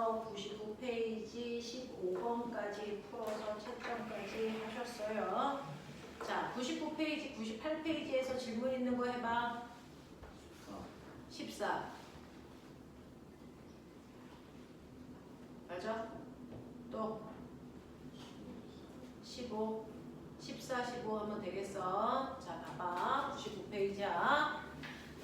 해서 99페이지 15번까지 풀어서 채점까지 하셨어요. 자, 99페이지, 98페이지에서 질문 있는 거 해봐. 14. 맞아? 또 15. 14, 15 하면 되겠어. 자, 봐봐. 99페이지야.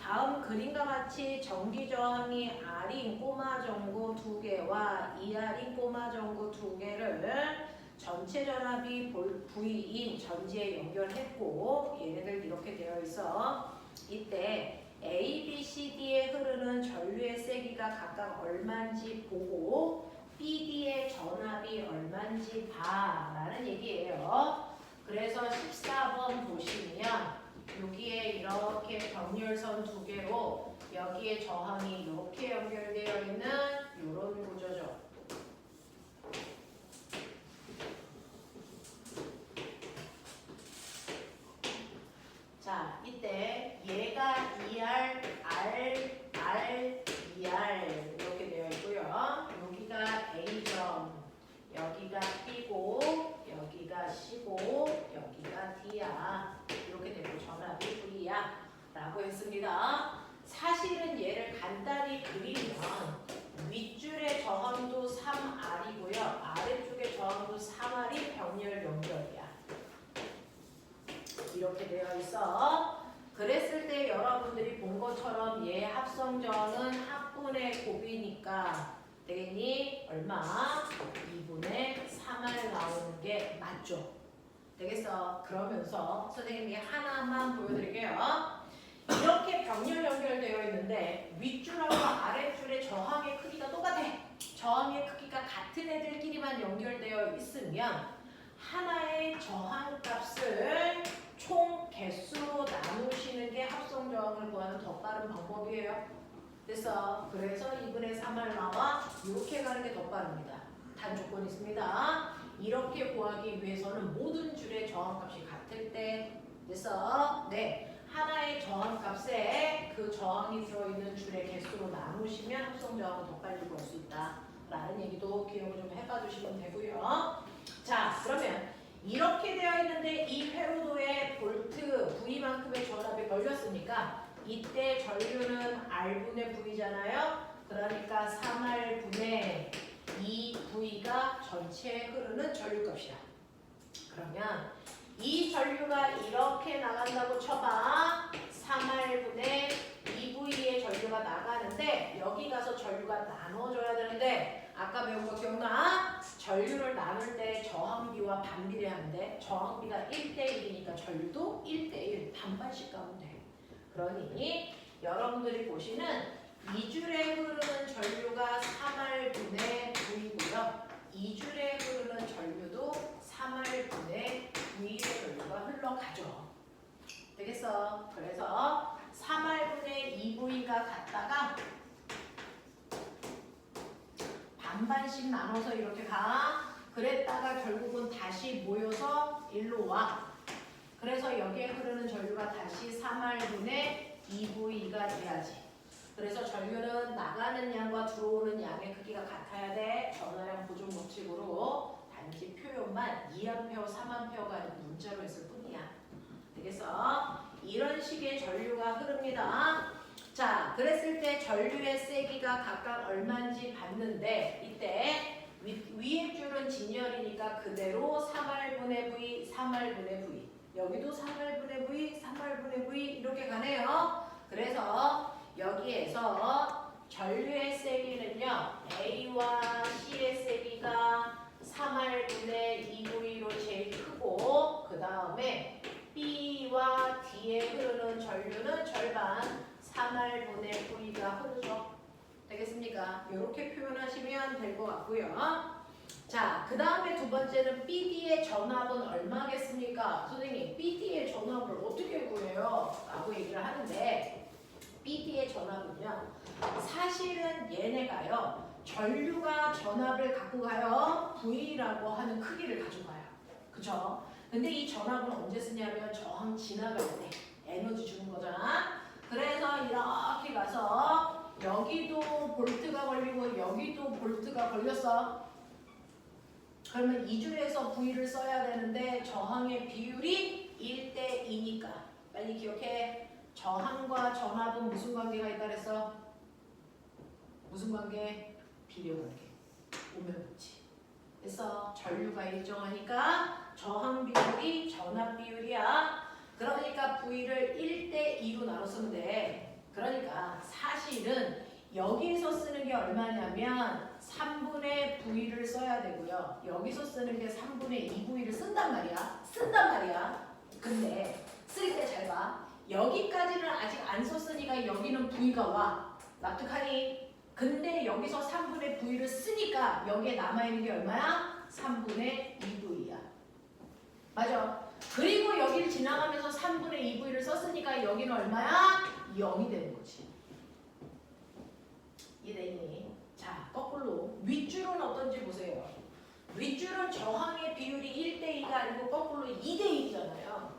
다음 그림과 같이 전기 저항이 R인 꼬마 전구 2개와 2R인 꼬마 전구 2개를 전체 전압이 V인 전지에 연결했고 얘네들 이렇게 되어 있어. 이때 A, B, C, D에 흐르는 전류의 세기가 각각 얼마인지 보고 B, D의 전압이 얼마인지 봐라는 얘기예요. 그래서 14번 보시면 여기에 이렇게 병렬선 2개로 여기에 저항이 이렇게 연결되어 있는 이런 구조죠. 자, 이때 얘가 2R, R, 2R 이렇게 되어 있고요. 여기가 A점, 여기가 B고, 여기가 C고, 여기가 D야. 이렇게 되고 전압이 V야 라고 했습니다. 사실은 얘를 간단히 그리면 윗줄의 저항도 3R이고요. 아래쪽의 저항도 3R이 병렬 연결이야. 이렇게 되어 있어. 그랬을 때 여러분들이 본 것처럼 얘 합성저항은 합분의 곱이니까 되겠니? 얼마? 2분의 3R 나오는 게 맞죠? 되겠어? 그러면서 선생님이 하나만 보여드릴게요. 이렇게 병렬 연결되어 있는데 윗줄하고 아랫줄의 저항의 크기가 똑같아. 저항의 크기가 같은 애들끼리만 연결되어 있으면 하나의 저항값을 총 개수로 나누시는 게 합성저항을 구하는 더 빠른 방법이에요. 그래서 2분의 3R 나와 이렇게 가는 게 더 빠릅니다. 단 조건이 있습니다. 이렇게 구하기 위해서는 모든 줄의 저항값이 같을 때 그래서 하나의 저항값에 그 저항이 들어있는 줄의 개수로 나누시면 합성저항을 더 빨리 구할 수 있다 라는 얘기도 기억을 좀 해봐 주시면 되고요. 자, 그러면 이렇게 되어 있는데 이 회로도에 볼트 V만큼의 전압이 걸렸으니까 이때 전류는 R분의 V잖아요. 그러니까 3R분의 2V가 전체에 흐르는 전류값이야. 그러면 이 전류가 이렇게 나간다고 쳐봐. 3R분의 2V의 전류가 나가는데 여기 가서 전류가 나눠져야 되는데 아까 배운 거 기억나? 전류를 나눌 때 저항비와 반비례하는데 저항비가 1대1이니까 전류도 1대1 반반씩 가면 돼. 그러니 여러분들이 보시는 2줄에 흐르는 전류가 3R분의 V고요. 2줄에 흐르는 전류도 3R분의 V의 전류가 흘러가죠. 되겠어? 그래서 3R분의 2V가 갔다가 반반씩 나눠서 이렇게 가. 그랬다가 결국은 다시 모여서 일로 와. 그래서 여기에 흐르는 전류가 다시 3R분의 2V가 돼야지. 그래서 전류는 나가는 양과 들어오는 양의 크기가 같아야 돼. 전화량 보존 법칙으로 단지 표현만 2A, 3A가 아니고 문자로 했을 뿐이야. 되겠어? 이런 식의 전류가 흐릅니다. 자, 그랬을 때 전류의 세기가 각각 얼마인지 봤는데 이때 위의 줄은 진열이니까 그대로 3R분의 V, 3R분의 V 여기도 3R분의 V, 3R분의 V 이렇게 가네요. 그래서 여기에서 전류의 세기는요 A와 C의 세기가 3R분의 2V로 제일 크고 그 다음에 B와 D에 흐르는 전류는 절반 3R분의 V가 흐르죠. 되겠습니까? 이렇게 표현하시면 될 것 같고요. 자, 그 다음에 두 번째는 BD의 전압은 얼마겠습니까? 선생님, BD의 전압을 어떻게 구해요? 라고 얘기를 하는데 BD의 전압은요. 사실은 얘네가요. 전류가 전압을 갖고 가요. V라고 하는 크기를 가져가요. 그쵸? 근데 이 전압은 언제 쓰냐면 저항 지나갈 때 에너지 주는 거잖아. 그래서 이렇게 가서 여기도 볼트가 걸리고 여기도 볼트가 걸렸어. 그러면 이 줄에서 V를 써야 되는데 저항의 비율이 1대 2니까 빨리 기억해. 저항과 전압은 무슨 관계가 있다 그랬어? 무슨 관계? 비례 관계. 오면붙이. 그래서 전류가 일정하니까 저항 비율이 전압 비율이야. 그러니까 V를 1대 2로 나눠 쓰면 돼. 그러니까 사실은 여기서 쓰는 게 얼마냐면 3분의 V를 써야 되고요. 여기서 쓰는 게 3분의 2V를 쓴단 말이야. 근데 쓸 때 잘 봐. 여기까지는 아직 안 썼으니까 여기는 V가 와. 납득하니? 근데 여기서 3분의 V를 쓰니까 여기에 남아있는 게 얼마야? 3분의 2V야. 맞아. 그리고 여기를 지나가면서 3분의 2V를 썼으니까 여기는 얼마야? 0이 되는 거지. 이해되니? 자, 거꾸로 윗줄은 어떤지 보세요. 윗줄은 저항의 비율이 1대2가 아니고 거꾸로 2대1이잖아요.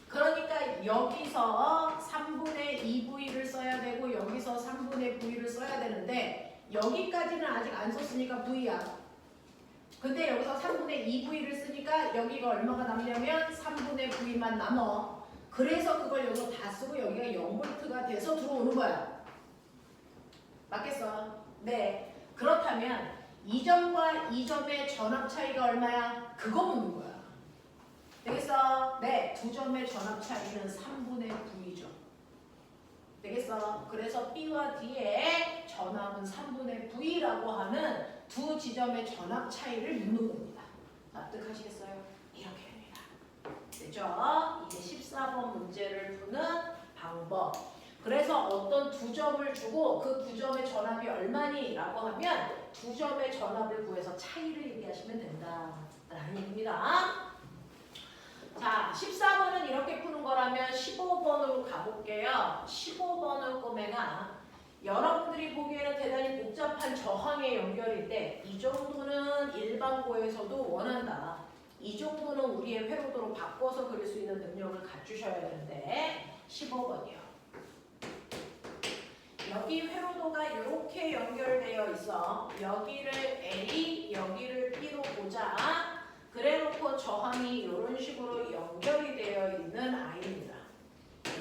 그러니까 여기서 3분의 2V를 써야 되고 여기서 3분의 V를 써야 되는데 여기까지는 아직 안 썼으니까 V야. 근데 여기서 3분의 2V를 쓰니까 여기가 얼마가 남냐면 3분의 V만 남어. 그래서 그걸 여기서 다 쓰고 여기가 0V가 돼서 들어오는 거야. 맞겠어? 네. 그렇다면 이 점과 이 점의 전압 차이가 얼마야? 그거 묻는 거야. 되겠어? 네. 두 점의 전압 차이는 3분의 V죠. 되겠어? 그래서 B와 D의 전압은 3분의 V라고 하는 두 지점의 전압 차이를 묻는 겁니다. 납득하시겠어요? 이렇게 됩니다. 됐죠? 이게 14번 문제를 푸는 방법. 그래서 어떤 두 점을 주고 그 두 점의 전압이 얼마니? 라고 하면 두 점의 전압을 구해서 차이를 얘기하시면 된다. 라는 얘기입니다. 자, 14번은 이렇게 푸는 거라면 15번으로 가볼게요. 15번은 꼬매가 여러분들이 보기에는 대단히 복잡한 저항의 연결인데 이 정도는 일반고에서도 원한다. 이 정도는 우리의 회로도로 바꿔서 그릴 수 있는 능력을 갖추셔야 되는데 15번이요. 여기 회로도가 이렇게 연결되어 있어. 여기를 A, 여기를 B로 보자. 그래놓고 저항이 이런 식으로 연결이 되어 있는 아이입니다.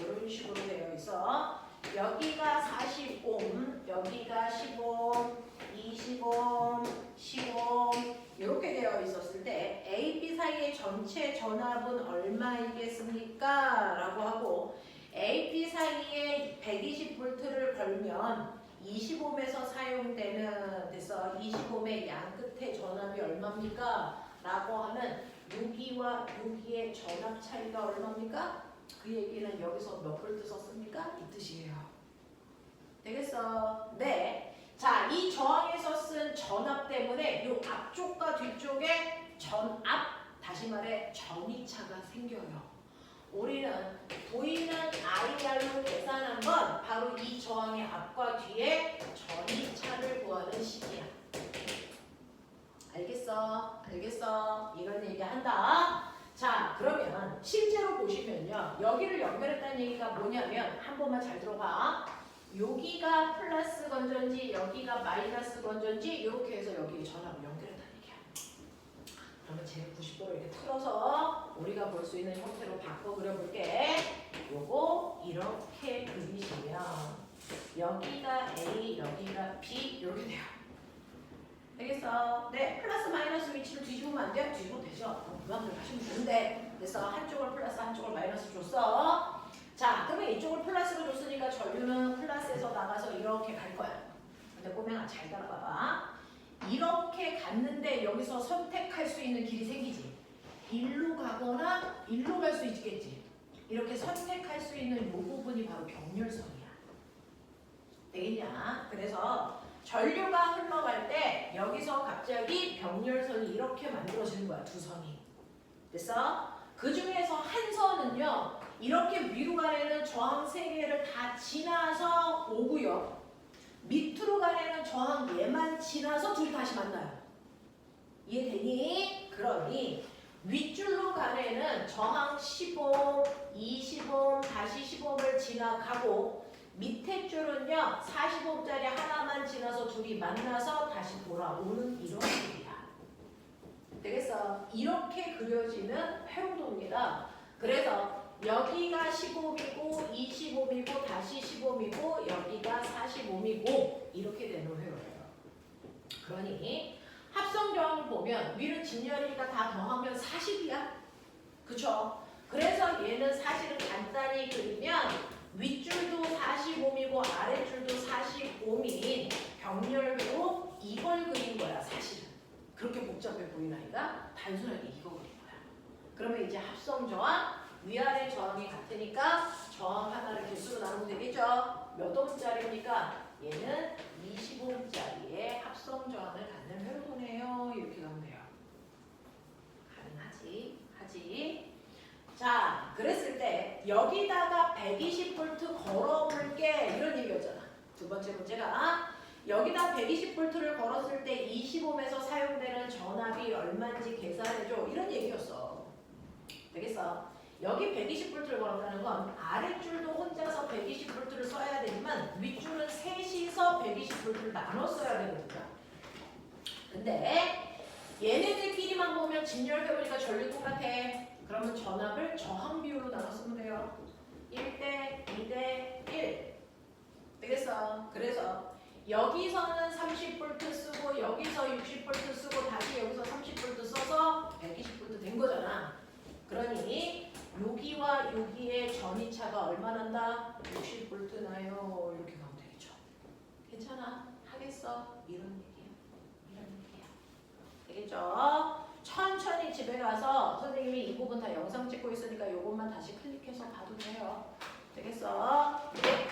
이런 식으로 되어 있어. 여기가 40옴, 여기가 10옴, 20옴, 10옴 이렇게 되어 있었을 때 A, B 사이의 전체 전압은 얼마이겠습니까? 라고 하고 A, B 사이에 120V를 걸면 20옴에서 사용되는 데서 20옴의 양 끝의 전압이 얼마입니까? 라고 하면 6기와 6기의 전압 차이가 얼마입니까? 그 얘기는 여기서 몇 볼트 썼습니까? 이 뜻이에요. 되겠어? 네. 자, 이 저항에서 쓴 전압 때문에 이 앞쪽과 뒤쪽에 전압, 다시 말해 전이차가 생겨요. 우리는 보이는 IR로 계산한 건 바로 이 저항의 앞과 뒤에 전이차를 구하는 식이야. 알겠어? 알겠어? 이런 얘기한다. 자, 그러면 실제로 보시면요. 여기를 연결했다는 얘기가 뭐냐면 한 번만 잘 들어봐. 여기가 플러스 건전지, 여기가 마이너스 건전지 이렇게 해서 여기 전압을 연결했다는 얘기야. 그러면 제 90도를 이렇게 틀어서 우리가 볼 수 있는 형태로 바꿔 그려볼게. 요거 이렇게 그리시면 여기가 A, 여기가 B 이렇게 돼요. 되겠어? 네, 플러스 마이너스 위치를 뒤집으면 안 돼요? 뒤집으면 되죠. 그만큼 하시면 되는데 그래서 한쪽을 플러스 한쪽을 마이너스 줬어. 자, 그러면 이쪽을 플러스로 줬으니까 전류는 플러스에서 나가서 이렇게 갈 거야. 근데 꼬맹아 잘 따라가봐. 이렇게 갔는데 여기서 선택할 수 있는 길이 생기지. 일로 가거나 일로 갈 수 있겠지. 이렇게 선택할 수 있는 이 부분이 바로 병렬선이야. 되겠냐? 그래서 전류가 흘러갈 때 여기서 갑자기 병렬선이 이렇게 만들어지는 거야. 두 선이. 됐어? 그 중에서 한 선은요. 이렇게 위로 가려는 저항 3개를 다 지나서 오고요. 밑으로 가려는 저항 얘만 지나서 둘이 다시 만나요. 이해되니? 그러니 윗줄로 가려는 저항 10옴, 20옴, 다시 10옴을 지나가고 밑에 줄은요 45짜리 하나만 지나서 둘이 만나서 다시 돌아오는 이런 식이야. 되겠어? 이렇게 그려지는 회로도입니다. 그래서 여기가 15미고 25미고 다시 15미고 여기가 45미고 이렇게 되는 회로예요. 그러니 합성정을 보면 위는 진열이니까 다 더하면 40이야. 그쵸? 그래서 얘는 사실은 간단히 그리면 윗줄도 45미고 아랫줄도 45미인 병렬로 이걸 그린 거야 사실은. 그렇게 복잡해 보이나 이가? 단순하게 이거 그린 거야. 그러면 이제 합성저항 위아래 저항이 같으니까 저항 하나를 개수로 나누면 되겠죠? 몇 옴짜리입니까? 얘는 25옴짜리의 합성저항을 갖는 회로도네요. 이렇게 가면 돼요. 가능하지? 하지? 자, 그랬을 때 여기다가 120V 걸어볼게 이런 얘기였잖아. 두 번째 문제가 여기다 120V를 걸었을 때 20옴에서 사용되는 전압이 얼마인지 계산해줘 이런 얘기였어. 되겠어? 여기 120V를 걸었다는 건 아랫줄도 혼자서 120V를 써야 되지만 윗줄은 셋이서 120V를 나눠 써야 되거든요. 근데 얘네들끼리만 보면 진열해보니까 전류 똑같아. 그러면 전압을 저항 비율로 나눴으면 돼요. 1대 2대 1 되겠어? 그래서 여기서는 30V 쓰고 여기서 60V 쓰고 다시 여기서 30V 써서 120V 된 거잖아. 그러니 여기와 여기의 전이차가 얼마 난다? 60V 나요. 이렇게 가면 되겠죠. 괜찮아? 하겠어? 이런 얘기야. 이런 얘기야. 되겠죠? 천천히 집에 가서 선생님이 이 부분 다 영상 찍고 있으니까 이것만 다시 클릭해서 봐도 돼요. 되겠어? 네.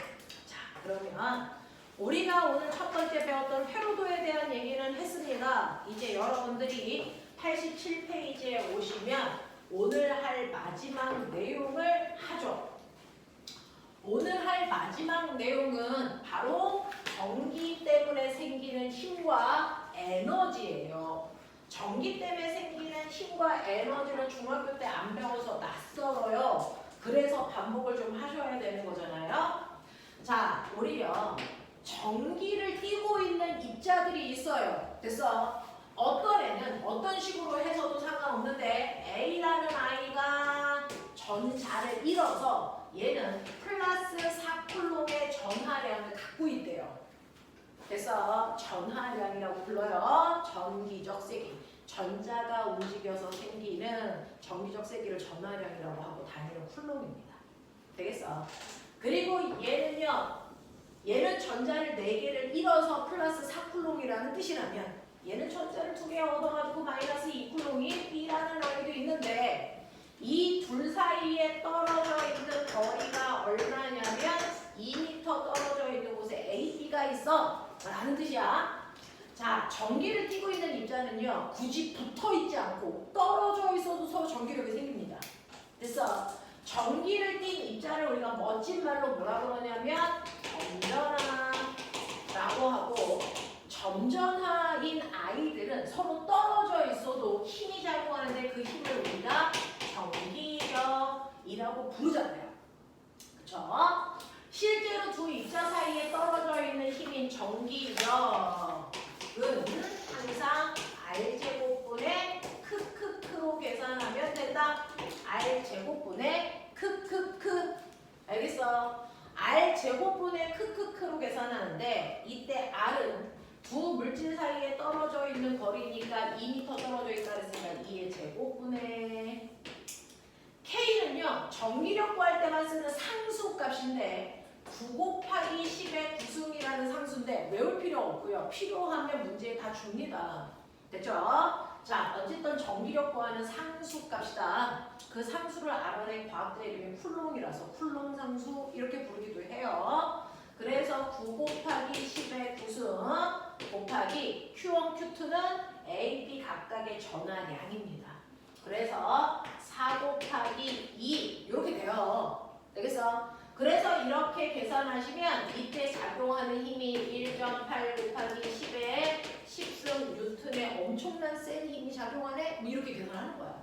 자, 그러면 우리가 오늘 첫 번째 배웠던 회로도에 대한 얘기는 했습니다. 이제 여러분들이 87페이지에 오시면 오늘 할 마지막 내용을 하죠. 오늘 할 마지막 내용은 바로 전기 때문에 생기는 힘과 에너지예요. 전기 때문에 생기는 힘과 에너지를 중학교 때 안 배워서 낯설어요. 그래서 반복을 좀 하셔야 되는 거잖아요. 자, 우리요. 전기를 띠고 있는 입자들이 있어요. 됐어? 어떤 애는 어떤 식으로 해서도 상관없는데 A라는 아이가 전자를 잃어서 얘는 플러스 4쿨롱의 전하량을 갖고 있대요. 그래서 전하량이라고 불러요. 전기적 세기. 전자가 움직여서 생기는 전기적 세기를 전하량이라고 하고 단위는 쿨롱입니다. 되겠어? 그리고 얘는 전자를 4개를 잃어서 플러스 4쿨롱이라는 뜻이라면 얘는 전자를 2개 얻어가지고 마이너스 2쿨롱이 B라는 아이도 있는데 이 둘 사이에 떨어져 있는 거리가 얼마냐면 2m 떨어져 있는 곳에 A, B가 있어 라는 뜻이야. 자, 전기를 띠고 있는 입자는요 굳이 붙어있지 않고 떨어져 있어도 서로 전기력이 생깁니다. 됐어? 전기를 띤 입자를 우리가 멋진 말로 뭐라 그러냐면 점전하라고 하고 점전하인 아이들은 서로 떨어져 있어도 힘이 작용하는데 그 힘을 우리가 전기력이라고 부르잖아요. 그쵸? 실제로 두 입자 사이에 떨어져 있는 힘인 전기력은 항상 R제곱분의 크크크로 계산하면 된다. R제곱분의 크크크. 알겠어? R제곱분의 크크크로 계산하는데 이때 R은 두 물질 사이에 떨어져 있는 거리니까 2m 떨어져 있다 그랬으니까 2의 제곱분의 K는요. 전기력 구할 때만 쓰는 상수 값인데 9 곱하기 10의 구승이라는 상수인데 외울 필요 없고요. 필요하면 문제에 다 줍니다. 됐죠? 자, 어쨌든 전기력 구하는 상수 값이다. 그 상수를 알아낸 과학자 이름이 쿨롱이라서 쿨롱 상수 이렇게 부르기도 해요. 그래서 9 곱하기 10의 구승 곱하기 Q1, Q2는 A, B 각각의 전하량입니다. 그래서 4 곱하기 2 이렇게 돼요. 되겠어? 그래서 이렇게 계산하시면 이때 작용하는 힘이 1.8 곱하기 10에 10승 뉴턴의 엄청난 센 힘이 작용하네? 뭐 이렇게 계산하는 거야.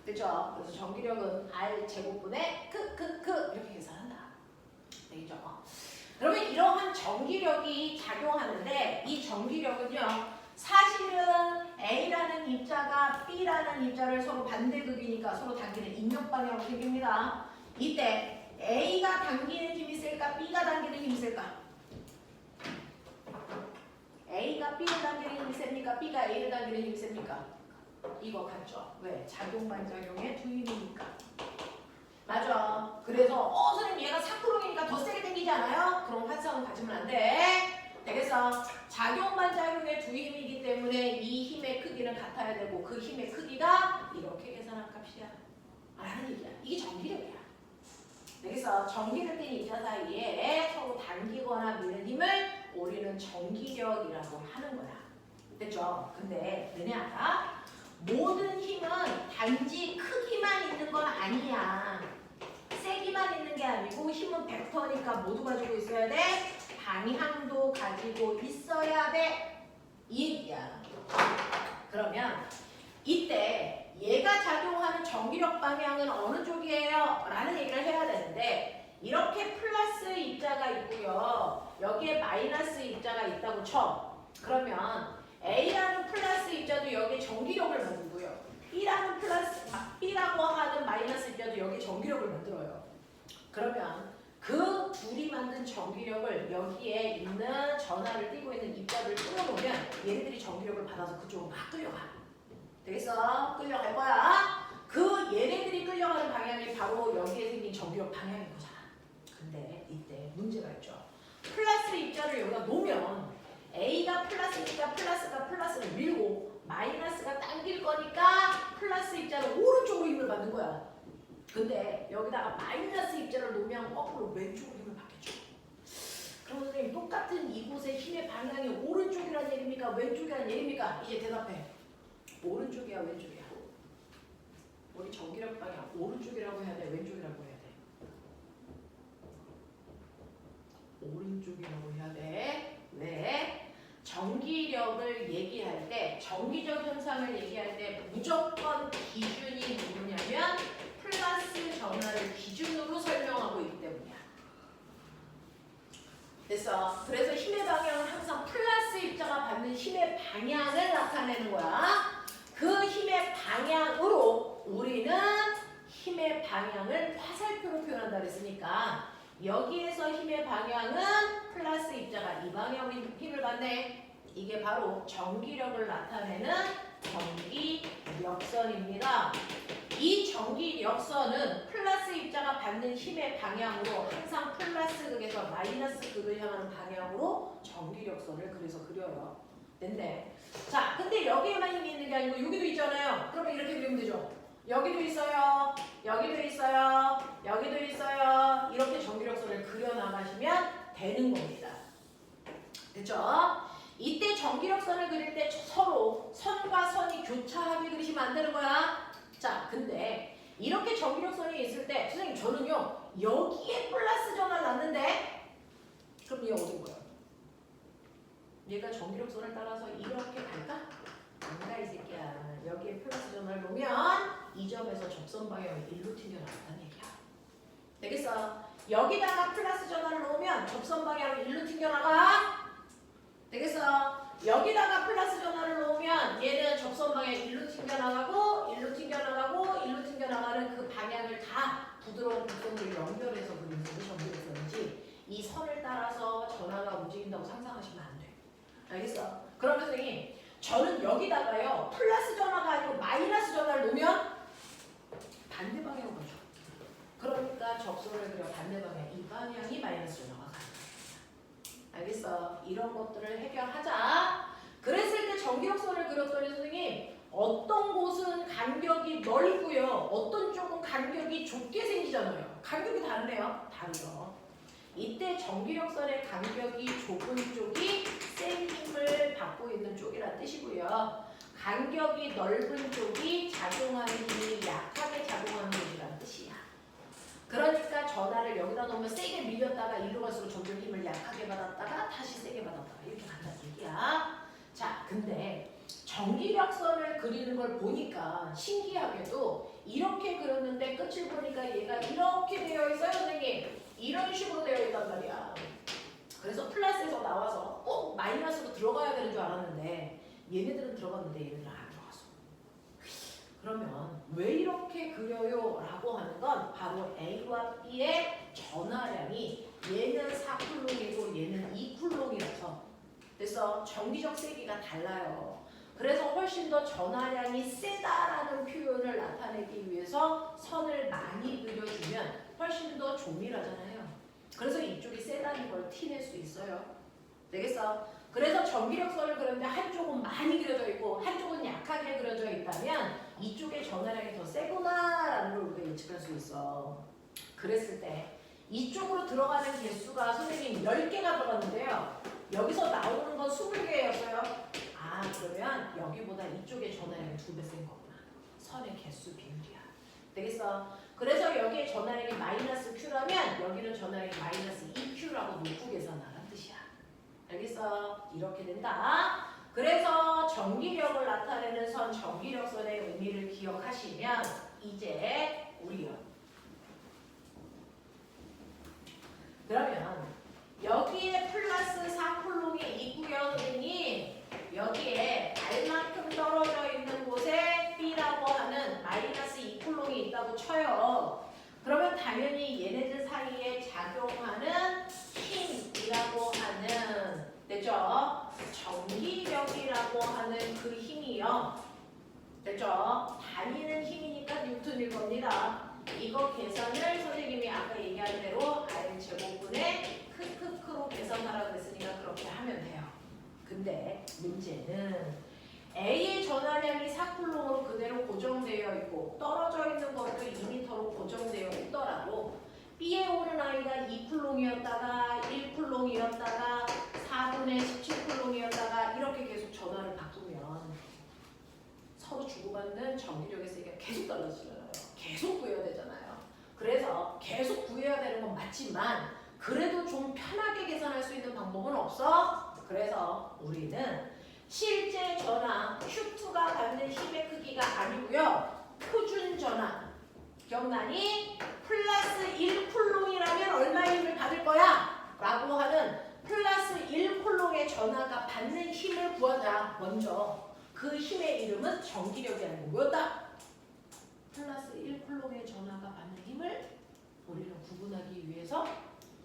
됐죠? 그래서 전기력은 R 제곱분의 크크크 이렇게 계산한다. 되겠죠? 그러면 이러한 전기력이 작용하는데 이 전기력은요. 사실은 A라는 입자가 B라는 입자를 서로 반대극이니까 서로 당기는 인력방향으로 생깁니다. 이때 A가 당기는 힘이 셀까? B가 당기는 힘이 셀까? A가 B를 당기는 힘이 셉니까? B가 A를 당기는 힘이 셉니까? 이거 같죠? 왜? 작용반작용의 두 힘이니까. 맞아. 그래서 선생님 얘가 사쿠롱이니까 더 세게 당기지 않아요? 그럼 환상은 가지면 안 돼. 되겠어? 작용반작용의 두 힘이기 때문에 이 힘의 크기는 같아야 되고 그 힘의 크기가 이렇게 계산한 값이야. 라는 얘기야. 이게 전기력이야. 되겠어? 전기를 띤 입자 사이에 서로 당기거나 미는 힘을 우리는 전기력이라고 하는 거야. 됐죠? 근데 너네 알아? 모든 힘은 단지 크기만 있는 건 아니야. 세기만 있는 게 아니고 힘은 벡터니까 모두 가지고 있어야 돼. 방향도 가지고 있어야 돼. 이 얘기야. 그러면 이때 얘가 작용하는 전기력 방향은 어느 쪽이에요? 라는 얘기를 해야 되는데 이렇게 플러스 입자가 있고요. 여기에 마이너스 입자가 있다고 쳐. 그러면 A라는 플러스 입자도 여기에 전기력을 만들고요. B라고 하는 마이너스 입자도 여기에 전기력을 만들어요. 그러면 그 둘이 만든 전기력을 여기에 있는 전하를 띠고 있는 입자를 끌어놓으면 얘네들이 전기력을 받아서 그쪽으로 막 끌려가. 되겠어? 끌려갈 거야. 그 얘네들이 끌려가는 방향이 바로 여기에 생긴 전기력 방향인 거잖아. 근데 이때 문제가 있죠. 플러스 입자를 여기다 놓으면 A가 플러스니까 플러스가 플러스를 밀고 마이너스가 당길 거니까 플러스 입자는 오른쪽으로 힘을 받는 거야. 근데 여기다가 마이너스 입자를 놓으면 거꾸로 왼쪽으로 힘을 받겠죠. 그럼 선생님 똑같은 이곳의 힘의 방향이 오른쪽이라는 얘기입니까? 왼쪽이라는 얘기입니까? 이제 대답해. 오른쪽이야 왼쪽이야? 우리 전기력 방향 오른쪽이라고 해야 돼? 왼쪽이라고 해야 돼? 오른쪽이라고 해야 돼. 왜? 전기력을 얘기할 때 전기적 현상을 얘기할 때 무조건 기준이 뭐냐면 플러스 전하를 기준으로 설명하고 있기 때문이야. 됐어. 그래서 힘의 방향은 항상 플러스 입자가 받는 힘의 방향을 나타내는 거야. 그 힘의 방향으로 우리는 힘의 방향을 화살표로 표현한다 그랬으니까 여기에서 힘의 방향은 플러스 입자가 이 방향으로 힘을 받네. 이게 바로 전기력을 나타내는 전기력선입니다. 이 전기력선은 플러스 입자가 받는 힘의 방향으로 항상 플러스 극에서 마이너스 극을 향하는 방향으로 전기력선을 그래서 그려요. 됐네. 자, 근데 여기에만 힘이 있는 게 아니고 여기도 있잖아요. 그러면 이렇게 그리면 되죠. 여기도 있어요. 여기도 있어요. 여기도 있어요. 이렇게 전기력선을 그려나가시면 되는 겁니다. 됐죠? 이때 전기력선을 그릴 때 서로 선과 선이 교차하게 그리시면 안 되는 거야. 자, 근데 이렇게 전기력선이 있을 때 선생님 저는요 여기에 플러스 전화를 놨는데 그럼 얘 어딘 거야? 얘가 전기력선을 따라서 이렇게 갈까? 안 가 이 새끼야. 여기에 플러스 전화를 놓으면 이 점에서 접선 방향이 일로 튕겨나간다는 얘기야. 되겠어? 여기다가 플러스 전화를 놓으면 접선 방향이 일로 튕겨나가. 되겠어? 여기다가 플러스 전화를 놓으면 얘는 접선 방향 일로 튕겨나가고 일로 튕겨나가고 일로 튕겨나가는 그 방향을 다 부드러운 곡선으로 연결해서 그리는 게 전기력선이지 이 선을 따라서 전화가 움직인다고 상상하시면 안 돼. 알겠어? 그러면 선생님 저는 여기다가요 플러스 전화가 아니고 마이너스 전화를 놓으면 반대 방향으로 가죠. 그러니까 접선을 그려 반대 방향 이 방향이 마이너스 전화가 가는 거야. 알겠어? 이런 것들을 해결하자. 그랬을 때 전기력선을 그렸더니 선생님 어떤 곳은 간격이 넓고요. 어떤 쪽은 간격이 좁게 생기잖아요. 간격이 다르네요. 다르죠. 이때 전기력선의 간격이 좁은 쪽이 센 힘을 받고 있는 쪽이라는 뜻이고요. 간격이 넓은 쪽이 작용하는 힘이 약하게 작용하는 쪽이라는 뜻이야. 그러니까 전하를 여기다 놓으면 세게 밀렸다가 이리로 갈수록 점점 힘을 약하게 받았다가 다시 세게 받았다가 이렇게 간다는 얘기야. 자, 근데 전기력선을 그리는 걸 보니까 신기하게도 이렇게 그렸는데 끝을 보니까 얘가 이렇게 되어 있어요, 선생님. 이런 식으로 되어 있단 말이야. 그래서 플러스에서 나와서 꼭 마이너스로 들어가야 되는 줄 알았는데 얘네들은 들어갔는데 얘네들은 안 들어갔어. 그러면 왜 이렇게 그려요? 라고 하는 건 바로 A와 B의 전하량이 얘는 4쿨롱이고 얘는 2쿨롱이라서 그래서 전기적 세기가 달라요. 그래서 훨씬 더 전하량이 세다라는 표현을 나타내기 위해서 선을 많이 그려주면 훨씬 더 조밀하잖아요. 그래서 이쪽이 세다는 걸 티낼 수 있어요. 되겠어? 그래서 전기력선을 그렸는데 한쪽은 많이 그려져 있고 한쪽은 약하게 그려져 있다면 이쪽의 전하량이 더 세구나라는 걸 우리가 예측할 수 있어. 그랬을 때 이쪽으로 들어가는 개수가 선생님 10개가 들어갔는데요. 여기서 나오는 건 20개였어요. 아, 그러면 여기보다 이쪽의 전하량이 2배 센 거구나. 선의 개수 비율이야. 되겠어? 그래서 여기에 전하량이 마이너스 Q라면 여기는 전하량이 마이너스 2Q라고 놓고 계산하라는 뜻이야. 알겠어? 이렇게 된다. 그래서 전기력을 나타내는 선, 전기력선의 의미를 기억하시면 이제 우리요. 그러면 여기에 플러스 4쿨롱이 있고요, 선생님. 여기에 R만큼 떨어져 있는 곳에 B라고 하는 마이너스 2쿨롱이 있다고 쳐요. 그러면 당연히 얘네들 사이에 작용하는 힘이라고 하는, 됐죠? 전기력이라고 하는 그 힘이요. 됐죠? 다니는 힘이니까 뉴턴일 겁니다. 이거 계산을 선생님이 아까 얘기한 대로 R제곱분의 크크크로 계산하라고 했으니까 그렇게 하면 돼요. 근데 문제는 A의 전하량이 4쿨롱으로 그대로 고정되어 있고 떨어져 있는 것도 2m로 고정되어 있더라도 B에 오는 아이가 2쿨롱이었다가 1쿨롱이었다가 4분의 17쿨롱이었다가 이렇게 계속 전하를 바꾸면 서로 주고받는 전기력의 세기가 계속 달라지잖아요. 계속 구해야 되잖아요. 그래서 계속 구해야 되는 건 맞지만 그래도 좀 편하게 계산할 수 있는 방법은 없어? 그래서 우리는 실제 전하 Q2가 받는 힘의 크기가 아니고요. 표준 전하 기억나니? 플러스 1쿨롱이라면 얼마의 힘을 받을 거야? 라고 하는 플러스 1쿨롱의 전하가 받는 힘을 구하자. 먼저 그 힘의 이름은 전기력이 아니고 뭐였다? 플러스 1쿨롱의 전하가 받는 힘을 우리는 구분하기 위해서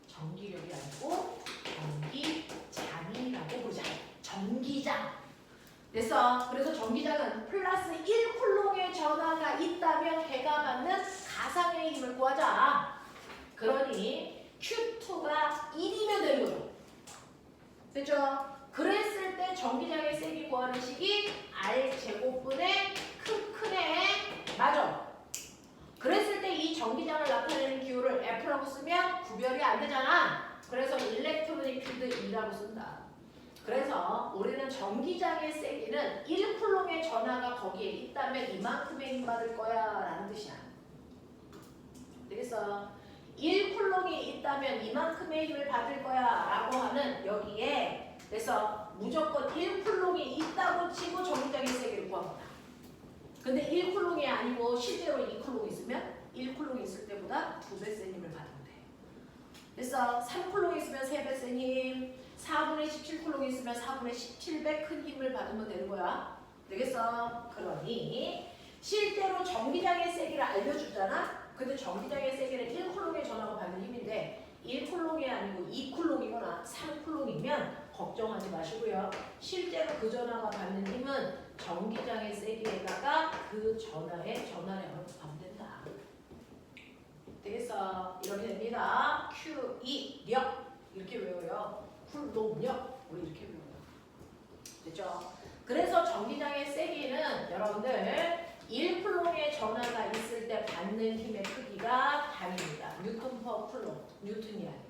전기력이 아니고 전기장이라고 부르자. 전기장. 됐어. 그래서 전기장은 플러스 1쿨롱의 전하가 있다면 걔가 받는 가상의 힘을 구하자. 그러니 Q2가 1이면 되는 거죠. 됐죠? 그랬을 때 전기장의 세기 구하는 식이 R제곱분의 크크네. 맞아. 그랬을 때 이 전기장을 나타내는 기호를 F라고 쓰면 구별이 안 되잖아. 그래서 일렉트로닉 필드 E라고 쓴다. 그래서 우리는 전기장의 세기는 1쿨롱의 전하가 거기에 있다면 이만큼의 힘 받을 거야 라는 뜻이야. 되겠어? 1쿨롱이 있다면 이만큼의 힘을 받을 거야 라고 하는 여기에 그래서 무조건 1쿨롱이 있다고 치고 전기장의 세기를 구한 거다. 근데 1쿨롱이 아니고 실제로 2쿨롱이 있으면 1쿨롱이 있을 때보다 2배 센 힘을 받으면 돼. 그래서 3쿨롱이 있으면 3배 센 힘, 4분의 17쿨롱이 있으면 4분의 17배 큰 힘을 받으면 되는 거야. 되겠어? 그러니 실제로 전기장의 세기를 알려주잖아. 근데 전기장의 세기는 1쿨롱의 전하가 받는 힘인데 1쿨롱이 아니고 2쿨롱이거나 3쿨롱이면 걱정하지 마시고요. 실제로 그 전하가 받는 힘은 전기장의 세기에다가 그 전하의 전하량을 곱하면 된다. 되겠어? 이렇게 됩니다. Q2 력 이렇게 외워요. 쿨롱력 우리 이렇게 외워요. 됐죠? 그래서 전기장의 세기는 여러분들 1쿨롱의 전하가 있을 때 받는 힘의 크기가 단위입니다. 뉴턴 퍼 쿨롱, 뉴턴이 아니고요.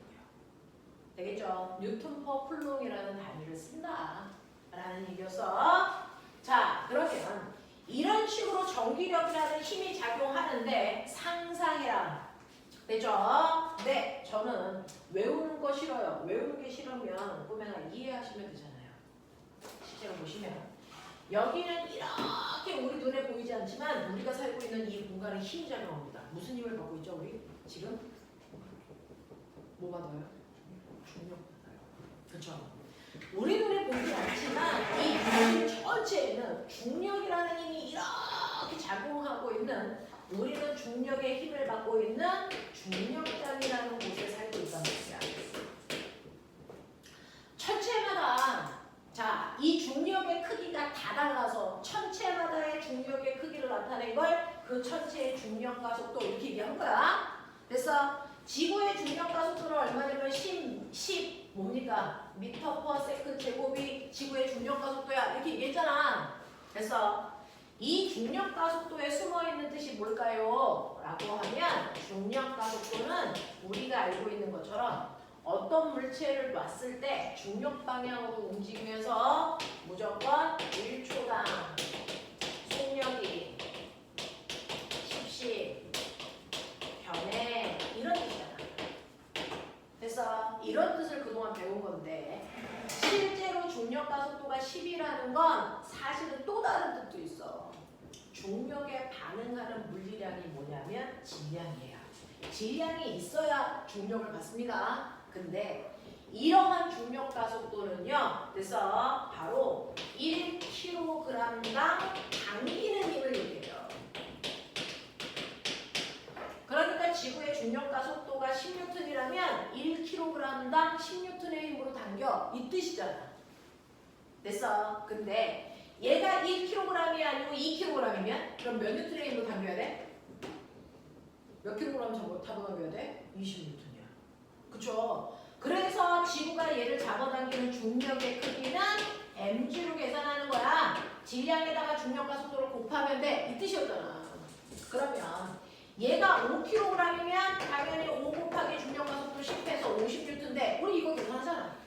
되겠죠? 뉴턴 퍼 쿨롱이라는 단위를 쓴다 라는 얘기였어. 자, 그러면 이런 식으로 전기력이라는 힘이 작용하는데 상상해라. 되죠? 네, 저는 외우는 거 싫어요. 외우는 게 싫으면 꼬맹아 이해하시면 되잖아요. 실제로 보시면 여기는 이렇게 우리 눈에 보이지 않지만 우리가 살고 있는 이 공간에 힘이 작용합니다. 무슨 힘을 받고 있죠, 우리? 지금? 뭐 받아요? 중력 받아요. 그쵸? 우리 눈에 보이지 않지만 이 물질 전체에는 중력이라는 힘이 이렇게 작용하고 있는, 우리는 중력의 힘을 받고 있는 중력장이라는 곳에 살고 있단 말이야. 천체마다 자, 이 중력의 크기가 다 달라서 천체마다의 중력의 크기를 나타낸 걸 그 천체의 중력과 속도 이렇게 얘기한 거야. 그래서 지구의 중력과 속도는 얼마냐면 10 뭡니까? 미터 퍼 세컨드 제곱이 지구의 중력과 속도야. 이렇게 얘기했잖아. 그래서 이 중력과 속도에 숨어있는 뜻이 뭘까요? 라고 하면 중력과 속도는 우리가 알고 있는 것처럼 어떤 물체를 놨을 때 중력 방향으로 움직이면서 무조건 1초당 속력이 10씩 변해, 이런 뜻이잖아. 그래서 이런 뜻을 그동안 배운 건데, 실제로 중력과 속도가 10이라는 건 사실은 또 다른 뜻도 있어. 중력에 반응하는 물리량이 뭐냐면 질량이에요. 질량이 있어야 중력을 받습니다. 근데 이러한 중력과 속도는요, 그래서 바로 1kg당 당기는 힘을 얘기해요. 그러니까 지구의 중력과 속도가 10N이라면 1kg당 10N의 힘으로 당겨, 이 뜻이잖아. 됐어. 근데 얘가 1kg이 아니고 2kg이면 그럼 몇 N의 힘으로 당겨야 돼? 몇 kg 잡아당겨야 돼? 20N이야. 그쵸? 그래서 지구가 얘를 잡아당기는 중력의 크기는 mg로 계산하는 거야. 질량에다가 중력과 속도를 곱하면 돼. 이 뜻이었잖아. 그러면 얘가 5kg이면 당연히 5 곱하기 중력과 속도 10해서 50N인데 우리 이거 계산하잖아.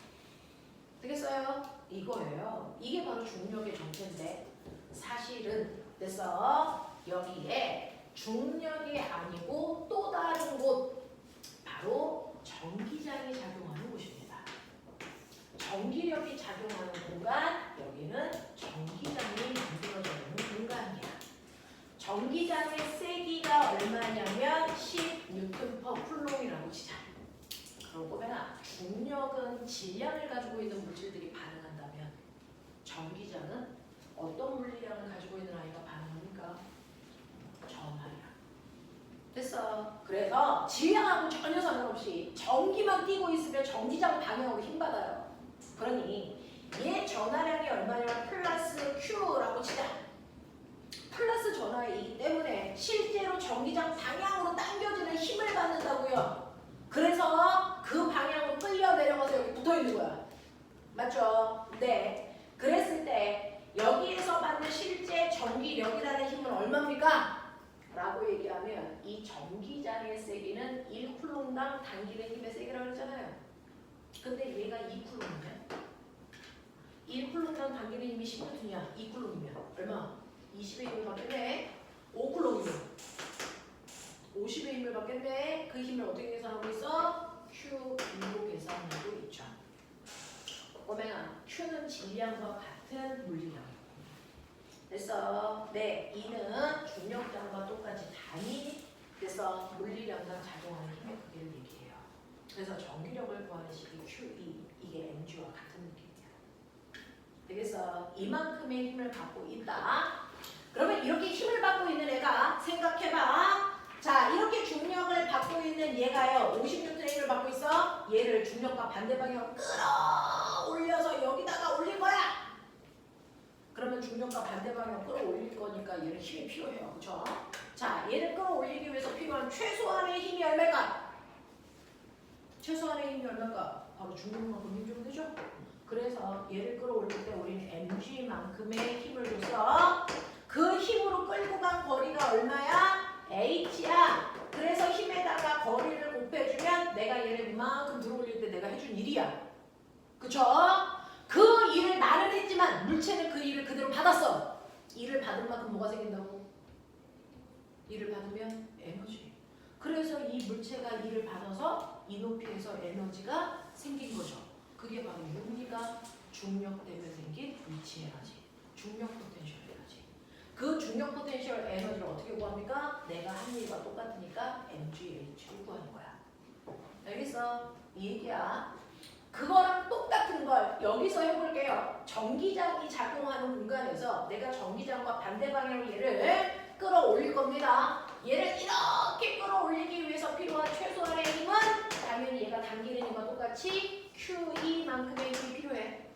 되겠어요? 이거예요. 이게 바로 중력의 정체인데, 사실은 그래서 여기에 중력이 아니고 또 다른 곳, 바로 전기장이 작용하는 곳입니다. 전기력이 작용하는 공간, 여기는 전기장이 만들어져 있는 공간이야. 전기장의 세기가 얼마냐면 10N/C이라고 치자. 그럼 꼬매나 중력은 질량을 가지고 있는 물질들이 반응한다면 전기장은 어떤 물리량을 가지고 있는 아이가 반응합니까? 전하량. 됐어. 그래서 질량하고 전혀 상관없이 전기만 띄고 있으면 전기장 방향으로 힘받아요. 그러니 얘 전하량이 얼마냐면 플러스 Q라고 치자. 플러스 전하이기 때문에 실제로 전기장 방향으로 당겨지는 힘을 받는다고요. 그래서 그 방향으로 끌려 내려가서 여기 붙어 있는 거야. 맞죠? 네. 그랬을 때 여기에서 받는 실제 전기력이라는 힘은 얼마입니까? 라고 얘기하면 이 전기장의 세기는 1쿨롱당 당기는 힘의 세기라고 그랬잖아요. 근데 얘가 2쿨롱이면 1쿨롱당 당기는 힘이 10N이야. 2쿨롱이면 얼마? 20의 힘을 받겠네. 5쿨롱이면 50의 힘을 받겠네. 그 힘을 어떻게 계산하고 있어? Q로 계산하고 있죠. 꼬맹아, Q는 질량과 같은 물리량이고, 그래서 네, E는 중력장과 똑같이 단위, 그래서 물리량과 작용하는 힘의 크기를 얘기해요. 그래서 전기력을 구하는 식이 QE, 이게 mg와 같은 느낌이야. 그래서 이만큼의 힘을 갖고 있다. 그러면 이렇게 힘을 받고 있는 애가 생각해봐. 자, 이렇게 중력을 받고 있는 얘가요, 50N의 힘을 받고 있어. 얘를 중력과 반대 방향으로 끌어올려서 여기다가 올릴 거야. 그러면 중력과 반대 방향으로 끌어올릴 거니까 얘는 힘이 필요해요. 그쵸? 자, 얘를 끌어올리기 위해서 필요한 최소한의 힘이 얼마일까? 최소한의 힘이 얼마일까? 바로 중력만큼 힘 주면 되죠? 그래서 얘를 끌어올릴 때 우리는 mg만큼의 힘을 줘서 그 힘으로 끌고 간 거리가 얼마야? h야. 그래서 힘에다가 거리를 곱해주면 내가 얘를 이만큼 들어올릴 때 내가 해준 일이야. 그쵸? 그 일을 나는 했지만 물체는 그 일을 그대로 받았어. 일을 받은 만큼 뭐가 생긴다고? 일을 받으면 에너지. 그래서 이 물체가 일을 받아서 이 높이에서 에너지가 생긴 거죠. 그게 바로 뭡니까? 중력 때문에 생긴 위치 에너지. 중력 포텐셜 에너지. 그 중력 포텐셜 에너지를 어떻게 구합니까? 내가 한 일과 똑같으니까 mgH로 구하는 거야. 알겠어? 이 얘기야. 그거랑 똑같은 똑같은 걸 여기서 해볼게요. 전기장이 작동하는 공간에서 내가 전기장과 반대 방향으로 얘를 끌어올릴 겁니다. 얘를 이렇게 끌어올리기 위해서 필요한 최소한의 힘은 당연히 얘가 당기는 힘과 똑같이 QE만큼의 힘이 필요해.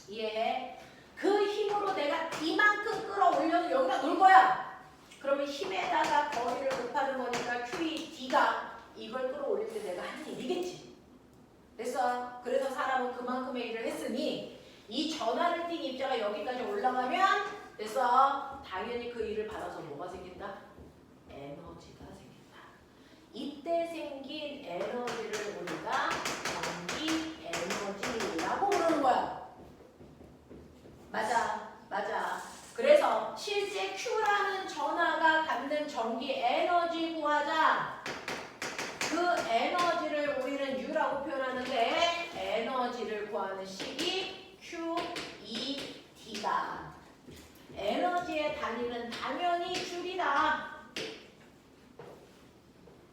이해해? 그 힘으로 내가 이만큼 끌어올려서 여기다 놓을 거야. 그러면 힘에다가 거리를 곱하는 거니까 QED가 이걸 끌어올릴 때 내가 하는 일이겠지. 됐어? 그래서 사람은 그만큼의 일을 했으니 이 전하를 띈 입자가 여기까지 올라가면 됐어? 당연히 그 일을 받아서 뭐가 생긴다? 에너지가 생긴다. 이때 생긴 에너지를 우리가 전기 에너지라고 부르는 거야. 맞아, 맞아. 그래서 실제 Q라는 전하가 갖는 전기 에너지 구하자. 그 에너지를 우리는 U라고 표현하는데 에너지를 구하는 식이 QED다. 에너지의 단위는 당연히 줄이다.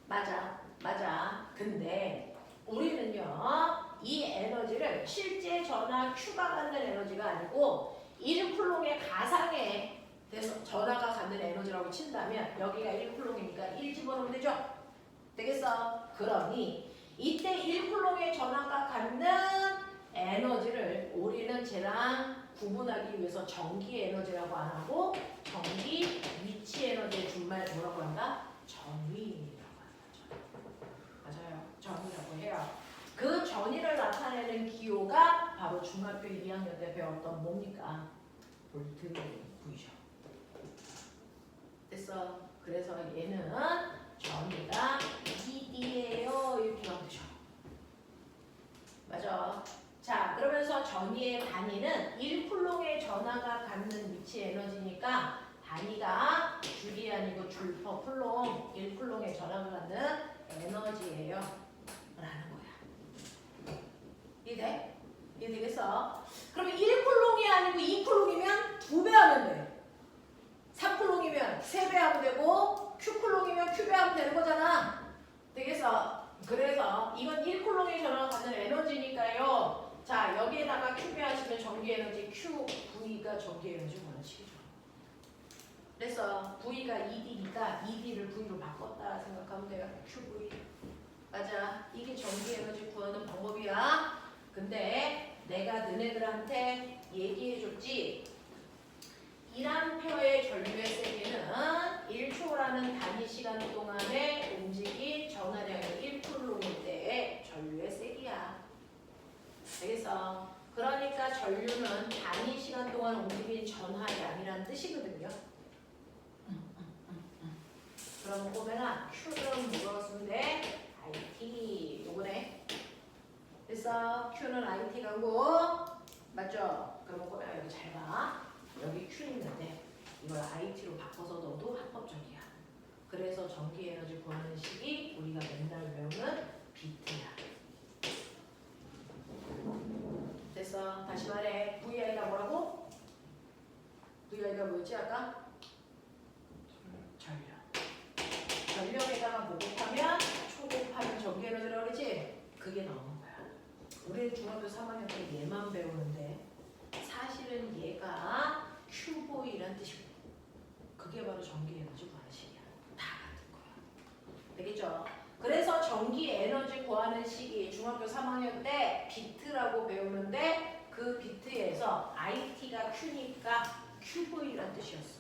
맞아, 맞아. 근데 우리는요, 이 에너지를 실제 전하 Q가 갖는 에너지가 아니고 1쿨롱의 가상의 전하가 갖는 에너지라고 친다면 여기가 1쿨롱이니까 1 집어넣으면 되죠? 되겠어? 그러니 이때 1쿨롱의 전하가 갖는 에너지를 우리는 쟤랑 구분하기 위해서 전기 에너지라고 안 하고 전기 위치 에너지의 준말 뭐라고 한다? 전위라고 한다. 맞아요. 전위라고 해요. 그 전위를 나타내는 기호가 바로 중학교 2학년 때 배웠던 뭡니까? 볼트 V죠. 됐어. 그래서 얘는 전위가 ED예요. 이렇게 하면 되죠. 맞아. 자, 그러면서 전위의 단위는 1쿨롱의 전하가 갖는 위치 에너지니까 단위가 줄이 아니고 줄 퍼 쿨롱, 1쿨롱의 전하가 갖는 에너지예요. 라는 거야. 이해돼? 이해되겠어? 그러면 1쿨롱이 아니고 2쿨롱이면 2배 하면 돼. 3쿨롱이면 3배 하면 되고 Q쿨롱이면 Q배 하면 되는 거잖아. 되겠어? 그래서 이건 1쿨롱의 전하가 갖는 에너지니까요. 자, 여기에다가 Q배 하시면 전기 에너지 QV가 전기 에너지 원칙이죠. 그래서 V가 ED니까 ED를 V로 바꿨다 생각하면 돼요. QV. 맞아. 이게 전기 에너지 구하는 방법이야. 근데 내가 너네들한테 얘기해줬지. 1A의 전류의 세기는 1초라는 단위 시간 동안에 움직인 전하량이 1쿨롱일 때의 전류의 세기야. 그래서 그러니까 전류는 단위 시간 동안 움직인 전하량이라는 뜻이거든요. 그럼 꼬맹아 Q는 뭐라고 쓰면 돼? IT 요거네. 그래서 Q는 IT 가고 맞죠? 그럼 꼬맹아 여기 잘 봐. 여기 Q 있는데 이걸 IT로 바꿔서 넣어도 합법적이야. 그래서 전기 에너지 구하는 식이 우리가 맨날 배우는 비트야. 됐어. 다시 말해. VI가 뭐라고? VI가 뭐였지 아까? 전력. 전력에다가 뭐 곱하면 초 곱하면 전기 에너지라고 그러지? 그게 나오는 거야. 우리는 중학교 3학년 때 얘만 배우는데 사실은 얘가 큐보이란 뜻이고 그게 바로 전기 에너지 구하는 식이야. 다 같은 거야. 되겠죠? 그래서 전기 에너지 구하는 식이 중학교 3학년 때 비트라고 배우는데 그 비트에서 IT가 Q니까 큐보이란 뜻이었어.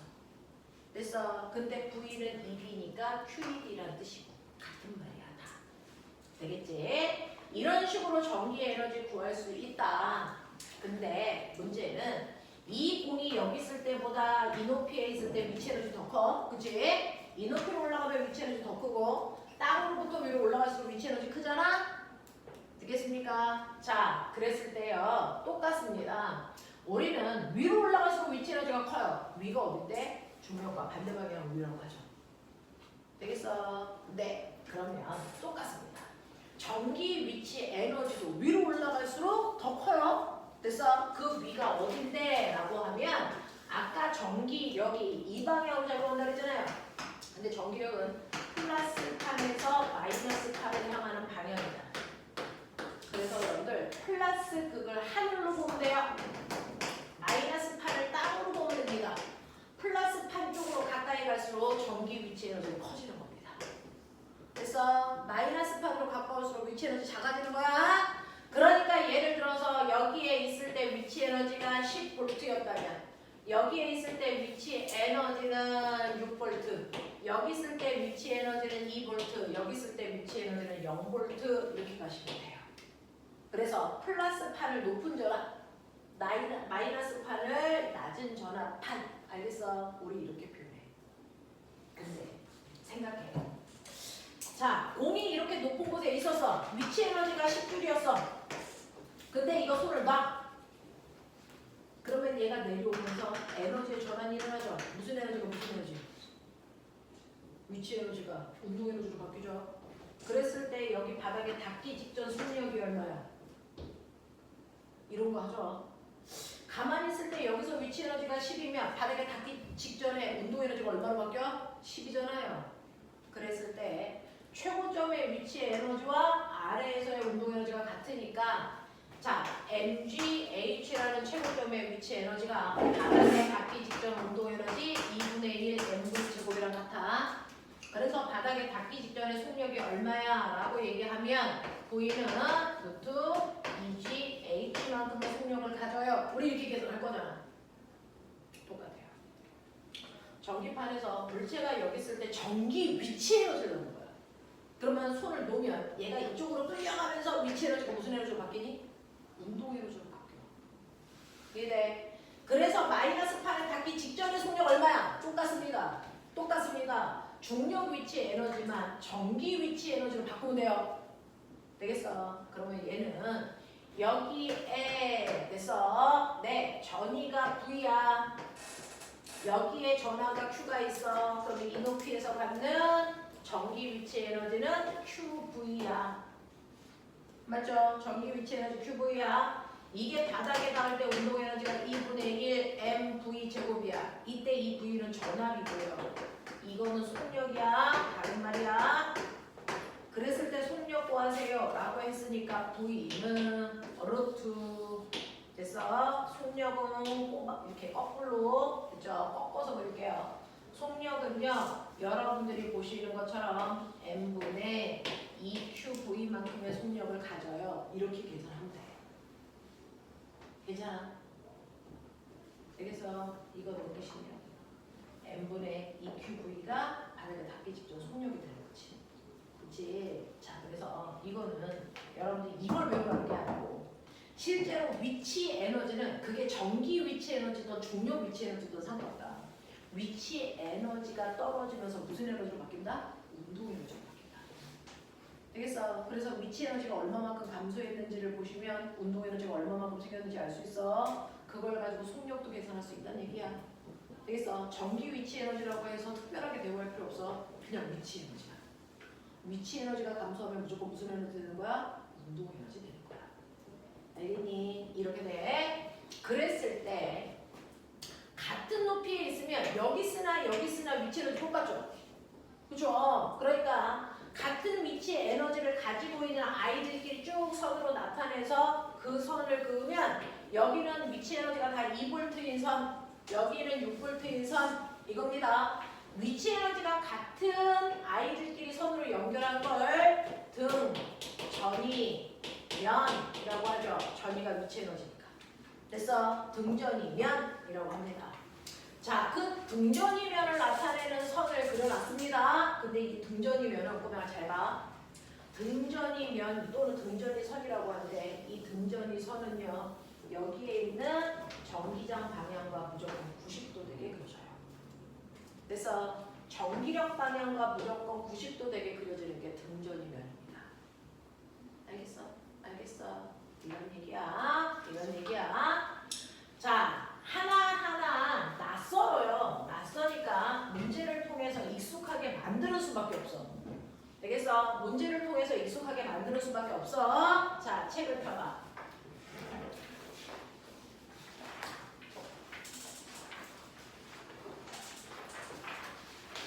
그래서 근데 V는 ED니까 QED란 뜻이고 같은 말이야 다. 되겠지? 이런 식으로 전기 에너지 구할 수 있다. 근데 문제는 이 공이 여기 있을 때보다 이 높이에 있을 때 위치 에너지 더 커. 그치? 이 높이로 올라가면 위치 에너지 더 크고 땅으로부터 위로 올라갈수록 위치 에너지 크잖아? 되겠습니까? 자, 그랬을 때요. 똑같습니다. 우리는 위로 올라갈수록 위치 에너지가 커요. 위가 어딘데? 중력과 반대 방향으로 위라고 하죠. 되겠어? 네. 그러면 똑같습니다. 전기 위치 에너지도 위로 올라갈수록 더 커요. 됐어? 그 위가 어딘데? 라고 하면 아까 전기력이 이 방향으로 작용한다 그랬잖아요. 근데 전기력은 플러스 칸에서 마이너스 칸을 향하는 방향이다. 그 그래서 여러분들 플러스 극을 하늘로 보면 돼요. 마이너스 판을 땅으로 보면 됩니다. 플러스 판 쪽으로 가까이 갈수록 전기 위치 에너지는 커지는 겁니다. 그래서 마이너스 판으로 가까울수록 위치 에너지 작아지는 거야. 그러니까 예를 들어서 여기에 있을 때 위치 에너지가 10V였다면 여기에 있을 때 위치 에너지는 6V, 여기 있을 때 위치 에너지는 2V, 여기 있을 때 위치 에너지는 0V 이렇게 가시면 돼요. 그래서 플러스 판을 높은 전압, 마이너스 판을 낮은 전압 판. 알겠어? 우리 이렇게 표현해. 근데 생각해. 자, 공이 이렇게 높은 곳에 있어서 위치 에너지가 10J였어. 근데 이거 손을 놔. 그러면 얘가 내려오면서 에너지의 전환이 일어나죠. 무슨 에너지가 무슨 에너지? 위치 에너지가 운동 에너지로 바뀌죠. 그랬을 때 여기 바닥에 닿기 직전 속력이 얼마야? 이런 거 하죠. 가만히 있을 때 여기서 위치 에너지가 10이면 바닥에 닿기 직전에 운동 에너지가 얼마로 바뀌어? 10이잖아요. 그랬을 때 최고점의 위치 에너지와 아래에서의 운동 에너지가 같으니까 자, mgh라는 최고점의 위치 에너지가 바닥에 닿기 직전 운동 에너지 2분의 1 mv 제곱이랑 같아. 그래서 바닥에 닿기 직전의 속력이 얼마야? 라고 얘기하면 V는 루트 2gh만큼의 속력을 가져요. 우리 이렇게 계산할 거잖아. 똑같아요. 전기판에서 물체가 여기 있을 때 전기 위치 에너지를 넣는 거야. 그러면 손을 놓으면 얘가 이쪽으로 끌려가면서 위치 에너지가 무슨 에너지로 바뀌니? 운동 에너지로 바뀌어. 이해돼? 그래서 마이너스 판에 닿기 직전의 속력 얼마야? 똑같습니다. 똑같습니다. 중력 위치 에너지만 전기 위치 에너지로 바꾸면 돼요. 되겠어? 그러면 얘는 여기에 됐어. 네, 전위가 V야. 여기에 전하가 Q가 있어. 그러면 이 높이에서 받는 전기 위치 에너지는 QV야. 맞죠? 전기 위치 에너지 QV야. 이게 바닥에 닿을 때 운동 에너지가 2분의 1 mv 제곱이야. 이때 이 V는 전압이고요. 이거는 속력이야. 다른 말이야. 그랬을 때 속력 구하세요 라고 했으니까 V는 루트 됐어. 속력은 꼬박 이렇게 거꾸로 그죠? 꺾어서 그릴게요. 속력은요 여러분들이 보시는 것처럼 m분의 2qv만큼의 속력을 가져요. 이렇게 계산하면 돼. 괜찮아? 그래서 이거 넘기시면 m분의 2qv가 바닥에 닿기 직전 속력이 되는 거지. 그치? 자, 그래서 이거는 여러분들 이걸 외우라는 게 아니고 실제로 위치 에너지는 그게 전기 위치 에너지든 중력 위치 에너지든 상관없다. 위치 에너지가 떨어지면서 무슨 에너지로 바뀐다? 운동 에너지로 바뀐다. 되겠어? 그래서 위치 에너지가 얼마만큼 감소했는지를 보시면 운동 에너지가 얼마만큼 생겼는지 알 수 있어. 그걸 가지고 속력도 계산할 수 있다는 얘기야. 되겠어? 전기 위치 에너지라고 해서 특별하게 대우할 필요 없어. 그냥 위치 에너지야. 위치 에너지가 감소하면 무조건 무슨 에너지 되는 거야? 운동 에너지 되는 거야. 알겠니? 이렇게 돼. 그랬을 때 같은 높이에 있으면 여기 쓰나 여기 쓰나 위치 에너지 똑같죠? 그죠? 그러니까 같은 위치의 에너지를 가지고 있는 아이들끼리 쭉 선으로 나타내서 그 선을 그으면 여기는 위치 에너지가 다 2V인 선, 여기는 6V인 선 이겁니다. 위치 에너지가 같은 아이들끼리 선으로 연결한 걸 등, 전이, 면이라고 하죠. 전이가 위치 에너지니까. 됐어? 등전이면이라고 합니다. 자, 그 등전이면을 나타내는 선을 그려놨습니다. 근데 이 등전이면은 꼬마 잘 봐. 등전이면 또는 등전이선이라고 하는데 이 등전이선은요. 여기에 있는 전기장 방향과 무조건 90도 되게 그려져요. 그래서 전기력 방향과 무조건 90도 되게 그려지는 게 등전이면입니다. 알겠어? 알겠어? 이런 얘기야. 이런 얘기야. 자, 하나하나 낯설어요. 낯서니까 문제를 통해서 익숙하게 만드는 수밖에 없어. 되겠어? 문제를 통해서 익숙하게 만드는 수밖에 없어. 자, 책을 펴봐.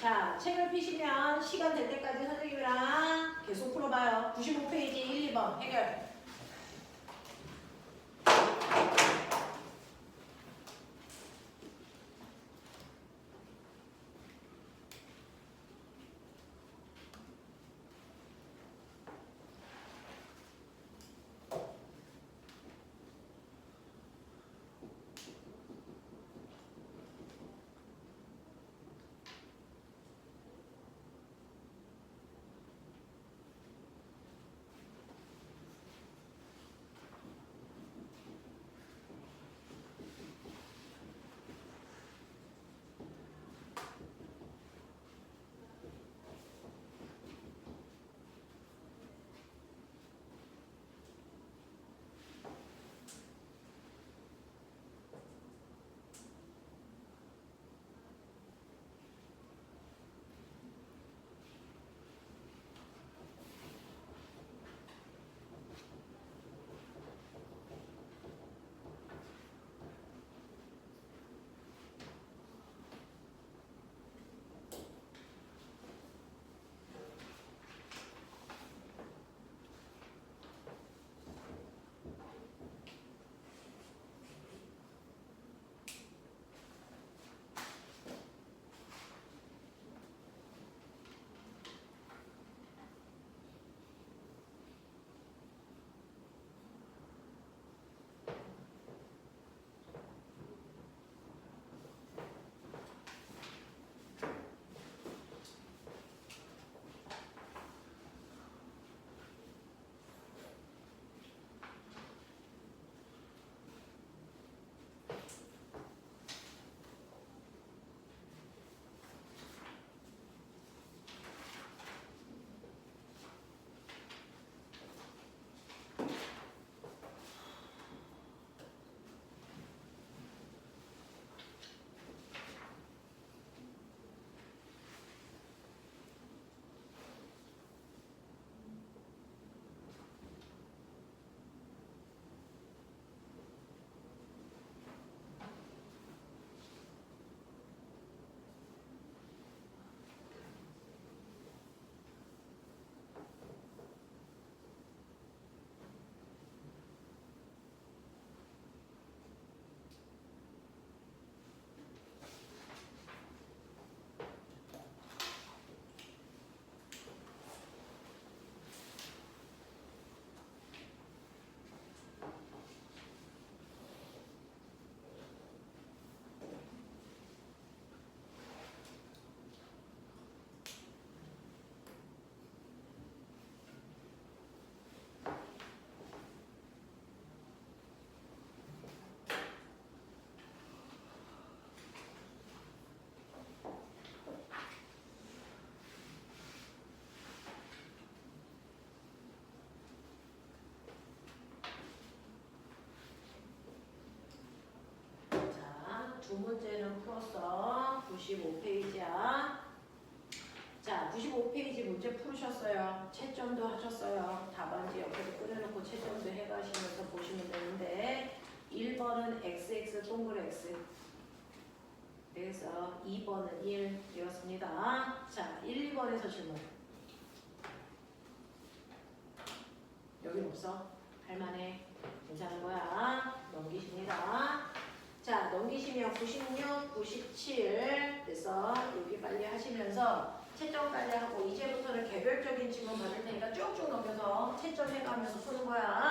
자, 책을 피시면 시간 될 때까지 선생님이랑 계속 풀어봐요. 95페이지 1, 2번 해결. 문제는 풀었어. 95페이지야. 자, 95페이지 문제 풀으셨어요. 채점도 하셨어요. 답안지 옆에도 끓여놓고 채점도 해가시면서 보시면 되는데 1번은 XX 동글 X. 그래서 2번은 1이었습니다. 자, 1, 2번에서 질문. 여긴 없어. 할만해. 괜찮은 거야. 넘기십니다. 자, 넘기시면 96, 97 그래서 여기 빨리 하시면서 채점 빨리 하고 이제부터는 개별적인 질문 받을 테니까 쭉쭉 넘겨서 채점해가면서 푸는 거야.